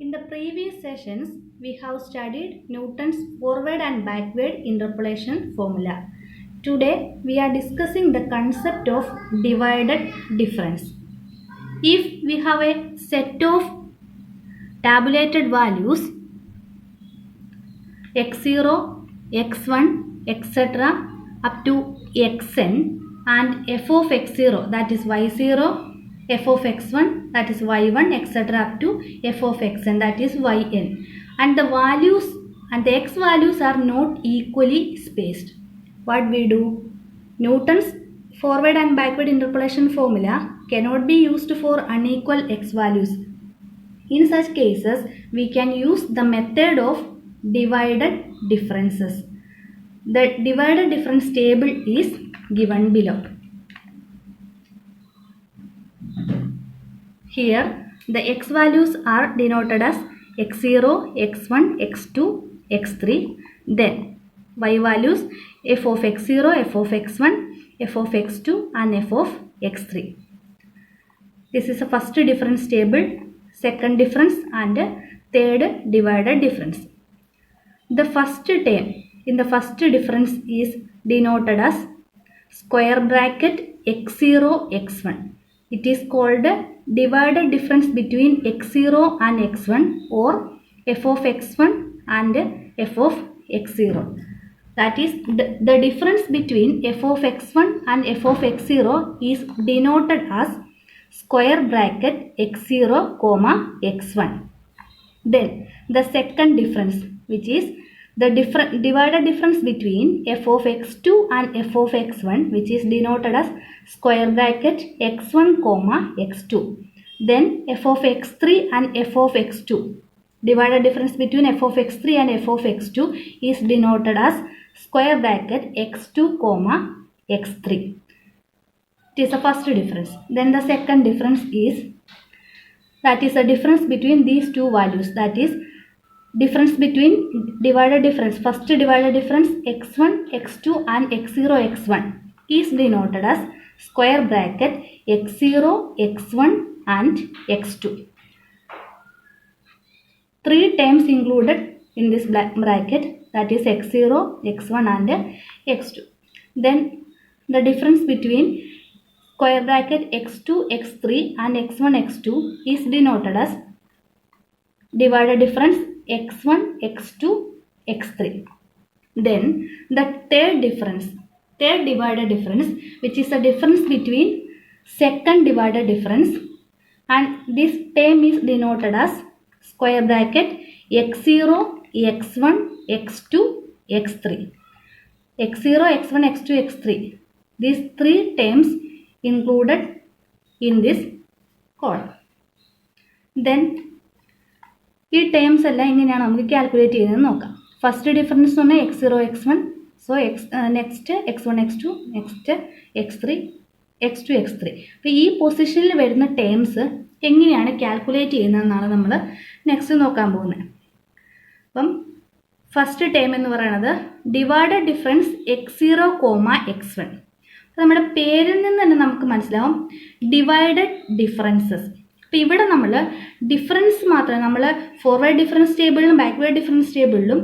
In the previous sessions, we have studied Newton's forward and backward interpolation formula. Today, we are discussing the concept of divided difference. If we have a set of tabulated values x0, x1, etc. up to xn and f of x0 that is y0, f of x1 that is y1 etc. up to f of xn that is yn, and the values and the x values are not equally spaced. What we do? Newton's forward and backward interpolation formula cannot be used for unequal x values. In such cases, we can use the method of divided differences. The divided difference table is given below. Here, the x values are denoted as x0, x1, x2, x3. Then, y values f of x0, f of x1, f of x2 and f of x3. This is the first difference table, second difference and third divided difference. The first term in the first difference is denoted as square bracket x0, x1. It is called divided difference between x0 and x1 or f of x1 and f of x0. That is the difference between f of x1 and f of x0 is denoted as square bracket x0, x1. Then the second difference, which is the divided difference between f of x2 and f of x1, which is denoted as square bracket x1, x2. Then f of x3 and f of x2. Divided difference between f of x3 and f of x2 is denoted as square bracket x2, x3. It is the first difference. Then the second difference is that is a difference between these two values, that is difference between divided difference, first divided difference x1, x2 and x0, x1 is denoted as square bracket x0, x1 and x2. Three terms included in this bracket, that is x0, x1 and x2. Then the difference between square bracket x2, x3 and x1, x2 is denoted as divided difference x1, x2, x3. Then the third divided difference, which is the difference between second divided difference, and this term is denoted as square bracket x0, x1, x2, x3. x0, x1, x2, x3. These three terms included in this column. Then ഈ terms എല്ലാം എങ്ങനെയാണ് നമുക്ക് calculate ചെയ്യുന്നത് നോക്കാം. First difference എന്ന് പറഞ്ഞാൽ x0, x1. So next x1, x2, next x3, x2, x3. അപ്പോൾ ഈ പൊസിഷനിൽ വരുന്ന ടേംസ് എങ്ങനെയാണ് കാൽക്കുലേറ്റ് ചെയ്യുന്നതെന്നാണ് നമ്മൾ നെക്സ്റ്റ് നോക്കാൻ പോകുന്നത്. അപ്പം ഫസ്റ്റ് ടേം എന്ന് പറയുന്നത് ഡിവൈഡഡ് ഡിഫറൻസ് x0, x1. നമ്മുടെ പേരിൽ നിന്ന് തന്നെ നമുക്ക് മനസ്സിലാവും ഡിവൈഡഡ് ഡിഫറൻസസ്. അപ്പോൾ ഇവിടെ നമ്മൾ ഡിഫറൻസ് മാത്രമേ, നമ്മൾ ഫോർവേഡ് ഡിഫറൻസ് ടേബിളിലും ബാക്ക്വേർഡ് ഡിഫറൻസ് ടേബിളിലും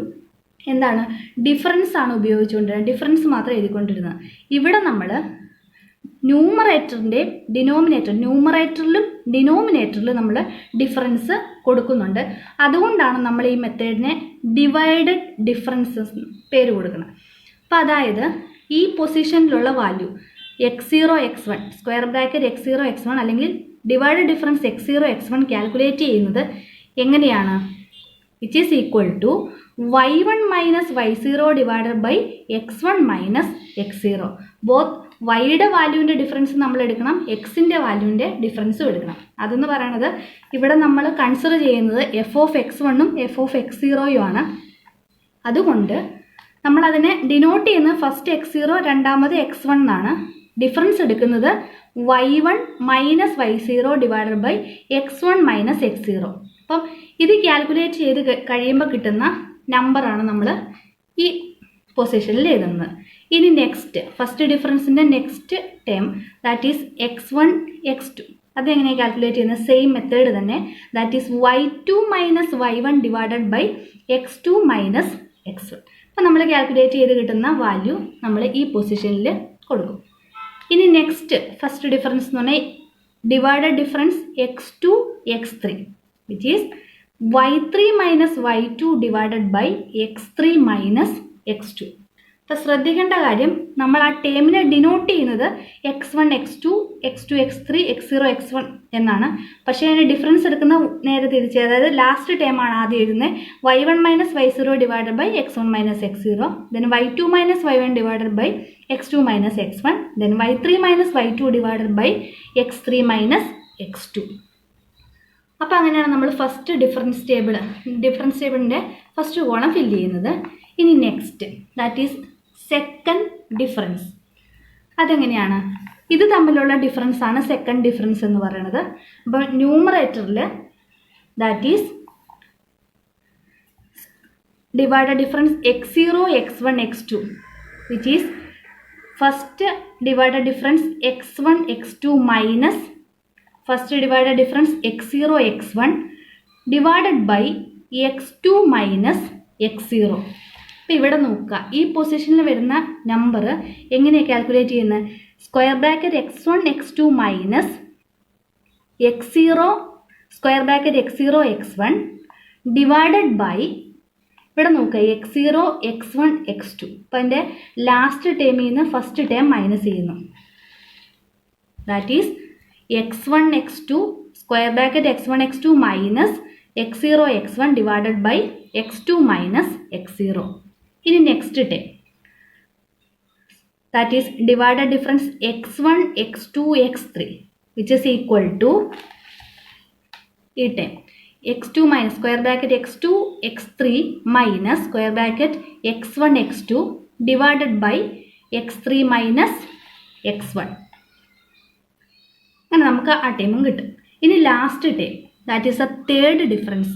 എന്താണ് ഡിഫറൻസ് ആണ് ഉപയോഗിച്ചുകൊണ്ടിരുന്നത്, ഡിഫറൻസ് മാത്രം എഴുതിക്കൊണ്ടിരുന്നത്. ഇവിടെ നമ്മൾ ന്യൂമറേറ്ററിൻ്റെ ന്യൂമറേറ്ററിലും ഡിനോമിനേറ്ററിലും നമ്മൾ ഡിഫറൻസ് കൊടുക്കുന്നുണ്ട്. അതുകൊണ്ടാണ് നമ്മൾ ഈ മെത്തേഡിനെ ഡിവൈഡഡ് ഡിഫറൻസസ് പേര് കൊടുക്കുന്നത്. അപ്പോൾ അതായത് ഈ പൊസിഷനിലുള്ള value x0, x1 square bracket x0, x1 അല്ലെങ്കിൽ divided difference x0, x1 calculate ചെയ്യുന്നത് എങ്ങനെയാണ്? Which is equal to y1 minus y0 divided by x1 minus x0. Both വൈയുടെ വാല്യൂവിൻ്റെ ഡിഫറൻസ് നമ്മൾ എടുക്കണം, എക്സിൻ്റെ വാല്യൂവിൻ്റെ ഡിഫറൻസും എടുക്കണം. അതെന്ന് പറയണത് ഇവിടെ നമ്മൾ കൺസിഡർ ചെയ്യുന്നത് എഫ് ഓഫ് x1ഉം എഫ് ഓഫ് x0യും ആണ്. അതുകൊണ്ട് നമ്മളതിനെ ഡിനോട്ട് ചെയ്യുന്നത് ഫസ്റ്റ് x0 രണ്ടാമത് x1 എന്നാണ്. ഡിഫറൻസ് എടുക്കുന്നത് y1 minus y0 divided by x1 minus x0. അപ്പം ഇത് കാൽക്കുലേറ്റ് ചെയ്ത് കഴിയുമ്പോൾ കിട്ടുന്ന നമ്പറാണ് നമ്മൾ ഈ പൊസിഷനിൽ എഴുതുന്നത്. ഇനി നെക്സ്റ്റ് ഫസ്റ്റ് ഡിഫറൻസിൻ്റെ next term, that is x1, x2. അതെങ്ങനെയാണ് കാൽക്കുലേറ്റ് ചെയ്യുന്നത്? സെയിം മെത്തേഡ് തന്നെ. That is y2 minus y1 divided by x2 minus x1. അപ്പം നമ്മൾ കാൽക്കുലേറ്റ് ചെയ്ത് കിട്ടുന്ന വാല്യൂ നമ്മൾ ഈ പൊസിഷനിൽ കൊടുക്കും. ഇനി നെക്സ്റ്റ് ഫസ്റ്റ് ഡിഫറൻസ് എന്ന് പറഞ്ഞാൽ divided difference x2 x3 which is y3 minus y2 divided by x3 minus x2. അപ്പോൾ ശ്രദ്ധിക്കേണ്ട കാര്യം, നമ്മൾ ആ ടേമിനെ ഡിനോട്ട് ചെയ്യുന്നത് x1 x2 x2 x3 x0 x1 എന്നാണ്. പക്ഷേ അതിന് ഡിഫറൻസ് എടുക്കുന്ന നേരെ തിരിച്ച്, അതായത് ലാസ്റ്റ് ടേമാണ് ആദ്യം എഴുതുന്നത്. y1 minus y0 divided by x1 minus x0, then y2 minus y1 divided by x2 minus x1, then y3 minus y2 divided by x3 minus x2. അപ്പോൾ അങ്ങനെയാണ് നമ്മൾ ഫസ്റ്റ് ഡിഫറൻസ് ടേബിളിൻ്റെ ഫസ്റ്റ് കോളം ഫില്ല് ചെയ്യുന്നത്. ഇനി next that is second difference. അതെങ്ങനെയാണ്? ഇത് തമ്മിലുള്ള difference ആണ് സെക്കൻഡ് ഡിഫറൻസ് എന്ന് പറയുന്നത്. അപ്പോൾ ന്യൂമറേറ്ററിൽ that is divided difference x0 x1 x2 which is first divided difference x1 x2 minus first divided difference x0 x1 divided by x2 minus x0. അപ്പോൾ ഇവിടെ നോക്കുക, ഈ പൊസിഷനിൽ വരുന്ന നമ്പർ എങ്ങനെയാണ് കാൽക്കുലേറ്റ് ചെയ്യുന്നത്? Square bracket x1 x2 minus x0 square bracket x0 x1 divided by ഇവിടെ നോക്കുക x0 x1 x2. അപ്പോൾ അതിൻ്റെ ലാസ്റ്റ് ടേമിൽ നിന്ന് ഫസ്റ്റ് ടേം മൈനസ് ചെയ്യുന്നു. That is x1 x2 square bracket x1 x2 minus x0 x1 divided by x2 minus x0. ഇനി next term that is divided difference x1 x2 x3 which is equal to ഈ term x2 minus square bracket x2 x3 minus square bracket x1 x2 divided by x3 minus x1. അങ്ങനെ നമുക്ക് ആ ടൈമും കിട്ടും. ഇനി last time that is a third difference.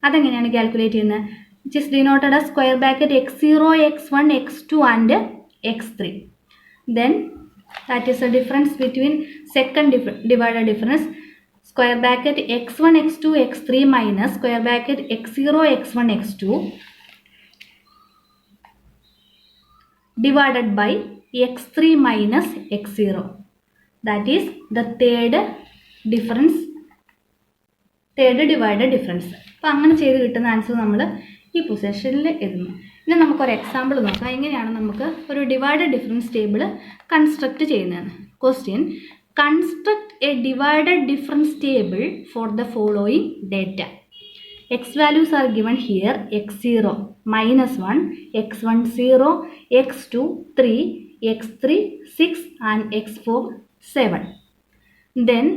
അതെങ്ങനെയാണ് calculate ചെയ്യുന്നത്? Which is denoted as square bracket x0 x1 x2 and x3. Then that is a difference between second divided difference square bracket x1 x2 x3 minus square bracket x0 x1 x2 divided by x3 minus x0. That is the third divided difference. അപ്പോൾ അങ്ങനെ ചെയ്ത് കിട്ടുന്ന answer നമ്മൾ ഈ പൊസിഷനിൽ എഴുതുന്നു. ഇനി നമുക്കൊരു എക്സാമ്പിൾ നോക്കാം, എങ്ങനെയാണ് നമുക്ക് ഒരു ഡിവൈഡഡ് ഡിഫറൻസ് ടേബിൾ കൺസ്ട്രക്റ്റ് ചെയ്യുന്നതെന്ന്. Question: construct A divided difference table for the following data. X values are given here: x0 -1, x1 0, x2 3, x3 6 and x4 7. Then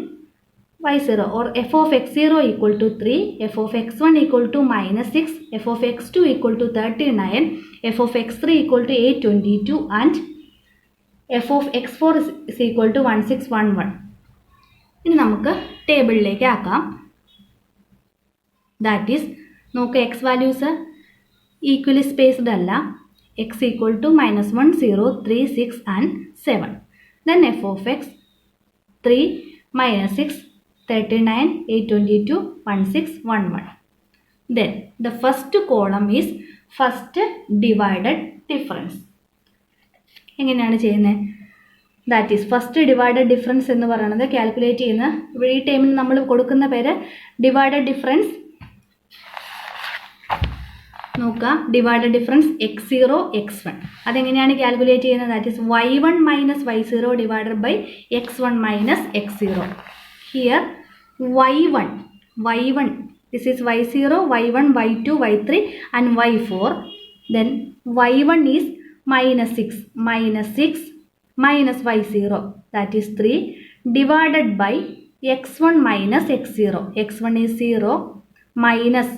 y0 or f of x0 equal to 3, f of x1 equal to -6, f of x2 equal to 39, f of x3 equal to 822 and f of x4 is equal to 1611. ഇനി നമുക്ക് ടേബിളിലേക്ക് ആക്കാം. That is നോക്കുക, X values equally spaced അല്ല. x equal to -1 0 3 6 and 7. Then f of x 3 -6 39 822 1611. Then the first column is first divided difference. എങ്ങനെയാണ് ചെയ്യുന്നത്? That is first divided difference എന്ന് പറയുന്നത് calculate ചെയ്യുന്ന ഇവിടെ ഈ ടൈമിൽ നമ്മൾ കൊടുക്കുന്ന പേര് ഡിവൈഡഡ് ഡിഫറൻസ്. നോക്കുക, ഡിവൈഡഡ് ഡിഫറൻസ് x0 x1. അതെങ്ങനെയാണ് കാൽക്കുലേറ്റ് ചെയ്യുന്നത്? That is y1 minus y0 divided by x1 minus x0. Here y1 this is y0, y1, y2, y3 and y4. Then y1 is -6 minus y0 that is 3 divided by x1 minus x0. x1 is 0 minus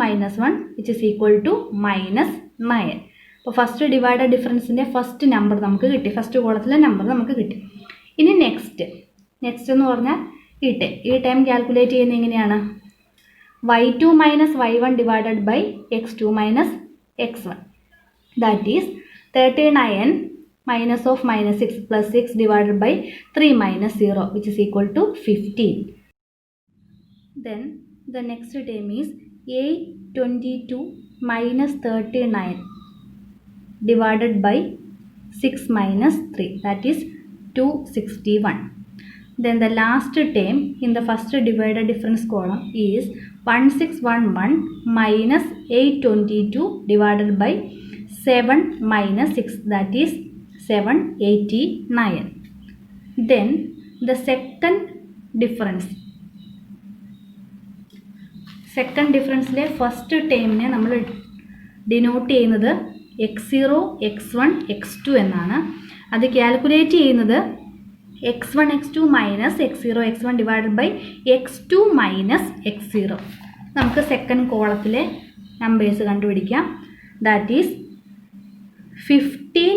-1 which is equal to -9. അപ്പോൾ first divided ഡിഫറൻസിൻ്റെ first number നമുക്ക് കിട്ടി, first കോളത്തിലെ number നമുക്ക് കിട്ടി. ഇനി next എന്ന് പറഞ്ഞാൽ ഈ time calculate ചെയ്യുന്നത് എങ്ങനെയാണ്? y2 minus y1 divided by x2 minus x1 that is 39 minus of minus 6 plus 6 divided by 3 minus 0, which is equal to 15. Then the next term is 822 minus 39 divided by 6 minus 3, that is 261. Then the last term in the first divided difference column is 1611 minus 822 divided by 7 minus 6, that is 789. Then the second difference first ടേമിനെ നമ്മൾ denote ചെയ്യുന്നത് x0, x1, x2 എന്നാണ്. അത് calculate ചെയ്യുന്നത് x1, x2 minus x0, x1 divided by x2 minus x0. നമുക്ക് second കോളത്തിലെ numbers കണ്ടുപിടിക്കാം. That is 15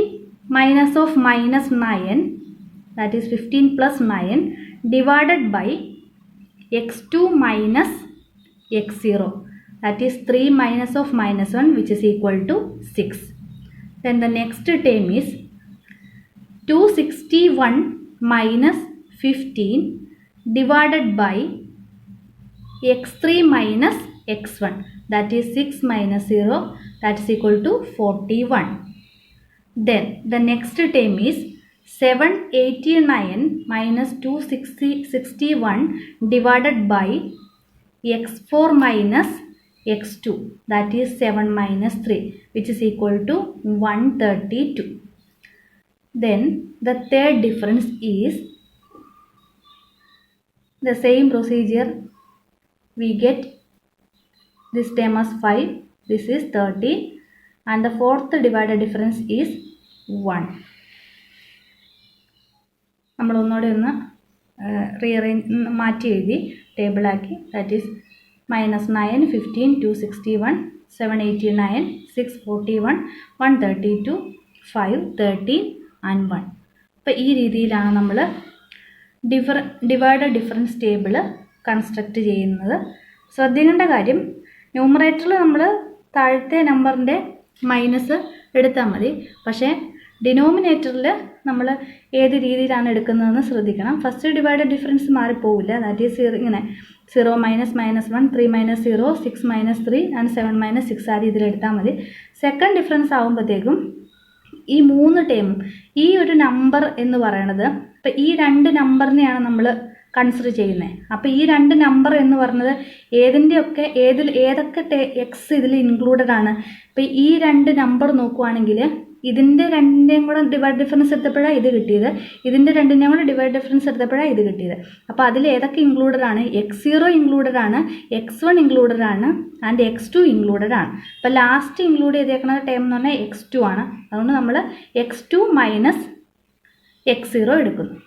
minus of minus 9, that is 15 plus 9 divided by x2 minus x0, that is 3 minus of minus 1, which is equal to 6. Then the next term is 261 minus 15 divided by x3 minus x1, that is 6 minus 0, that is equal to 41. Then the next term is 789 minus 261 divided by x4 minus x2, that is 7 minus 3, which is equal to 132. Then the third difference is the same procedure. We get this term as 5, this is 30, and the fourth divided difference is 1. നമ്മൾ ഒന്നുകൂടെ ഒന്ന് മാറ്റി എഴുതി ടേബിളാക്കി. That is -9, 15, 261, 789, 641, 132, 5, 13 and 1. അപ്പോൾ ഈ രീതിയിലാണ് നമ്മൾ divided difference table construct ചെയ്യുന്നത്. ശ്രദ്ധിക്കേണ്ട കാര്യം, ന്യൂമറേറ്ററിൽ നമ്മൾ താഴത്തെ നമ്പറിൻ്റെ മൈനസ് എടുത്താൽ മതി. പക്ഷേ ഡിനോമിനേറ്ററിൽ നമ്മൾ ഏത് രീതിയിലാണ് എടുക്കുന്നതെന്ന് ശ്രദ്ധിക്കണം. ഫസ്റ്റ് ഡിവൈഡഡ് ഡിഫറൻസ് മാറിപ്പോവില്ല. ദാറ്റ് ഈസ് ഇങ്ങനെ 0 minus -1, 3 minus 0, 6 minus 3 and 7 minus 6 ആ രീതിയിൽ എടുത്താൽ മതി. സെക്കൻഡ് ഡിഫറൻസ് ആകുമ്പോഴത്തേക്കും ഈ 3 ടേമും ഈ ഒരു നമ്പർ എന്ന് പറയണത്, ഇപ്പം ഈ 2 നമ്പറിനെയാണ് നമ്മൾ കൺസിഡർ ചെയ്യുന്നത്. അപ്പോൾ ഈ 2 നമ്പർ എന്ന് പറഞ്ഞത് ഏതൊക്കെ എക്സ് ഇതിൽ ഇൻക്ലൂഡഡ് ആണ്. ഇപ്പോൾ ഈ 2 നമ്പർ നോക്കുവാണെങ്കിൽ ഇതിൻ്റെ 2ൻ്റെയും കൂടെ ഡിവൈഡ് ഡിഫറൻസ് എടുത്തപ്പോഴാണ് ഇത് കിട്ടിയത്, ഇതിൻ്റെ 2ൻ്റെയും കൂടെ ഡിവൈഡ് ഡിഫറൻസ് എടുത്തപ്പോഴാണ് ഇത് കിട്ടിയത്. അപ്പോൾ അതിൽ ഏതൊക്കെ ഇൻക്ലൂഡഡ് ആണ്? x0 ഇൻക്ലൂഡഡ് ആണ്, x1 ഇൻക്ലൂഡഡ് ആണ് ആൻഡ് x2 ഇൻക്ലൂഡഡ് ആണ്. അപ്പോൾ ലാസ്റ്റ് ഇൻക്ലൂഡ് ചെയ്തേക്കുന്ന ടേം എന്ന് പറഞ്ഞാൽ x2 ആണ്. അതുകൊണ്ട് നമ്മൾ x2 മൈനസ് x0 എടുക്കുന്നു.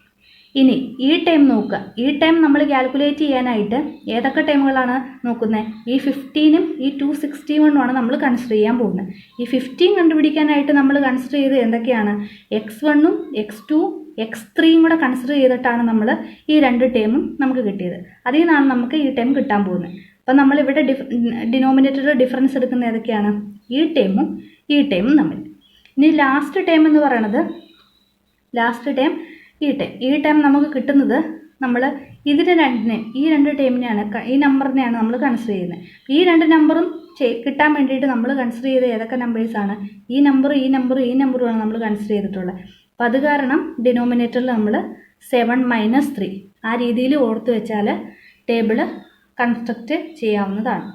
ഇനി ഈ ടൈം നോക്കുക. ഈ ടൈം നമ്മൾ കാൽക്കുലേറ്റ് ചെയ്യാനായിട്ട് ഏതൊക്കെ ടൈമുകളാണ് നോക്കുന്നത്? ഈ 15ഉം ഈ 261ഉമാണ് നമ്മൾ കൺസിഡർ ചെയ്യാൻ പോകുന്നത്. ഈ 15 കണ്ടുപിടിക്കാനായിട്ട് നമ്മൾ കൺസിഡർ ചെയ്ത് എന്തൊക്കെയാണ്? x1ഉം x2ഉം x3യും കൂടെ കൺസിഡർ ചെയ്തിട്ടാണ് നമ്മൾ ഈ 2 ടേമും നമുക്ക് കിട്ടിയത്. അതിൽ നിന്നാണ് നമുക്ക് ഈ ടൈം കിട്ടാൻ പോകുന്നത്. അപ്പം നമ്മളിവിടെ ഡിനോമിനേറ്ററിൽ ഡിഫറൻസ് എടുക്കുന്ന ഏതൊക്കെയാണ്? ഈ ടൈമും തമ്മിൽ. ഇനി ലാസ്റ്റ് ടൈം എന്ന് പറയണത്, ഈ ടൈം നമുക്ക് കിട്ടുന്നത് നമ്മൾ ഇതിന് ഈ 2 ടൈമിനെയാണ്, ഈ നമ്പറിനെയാണ് നമ്മൾ കൺസിഡർ ചെയ്യുന്നത്. ഈ 2 നമ്പറും കിട്ടാൻ വേണ്ടിയിട്ട് നമ്മൾ കൺസിഡർ ചെയ്ത ഏതൊക്കെ നമ്പേഴ്സാണ്? ഈ നമ്പറുമാണ് നമ്മൾ കൺസിഡർ ചെയ്തിട്ടുള്ളത്. അപ്പോൾ അത് കാരണം ഡിനോമിനേറ്ററിൽ നമ്മൾ 7 മൈനസ് 3 ആ രീതിയിൽ ഓർത്ത് വെച്ചാൽ ടേബിൾ കൺസ്ട്രക്റ്റ് ചെയ്യാവുന്നതാണ്.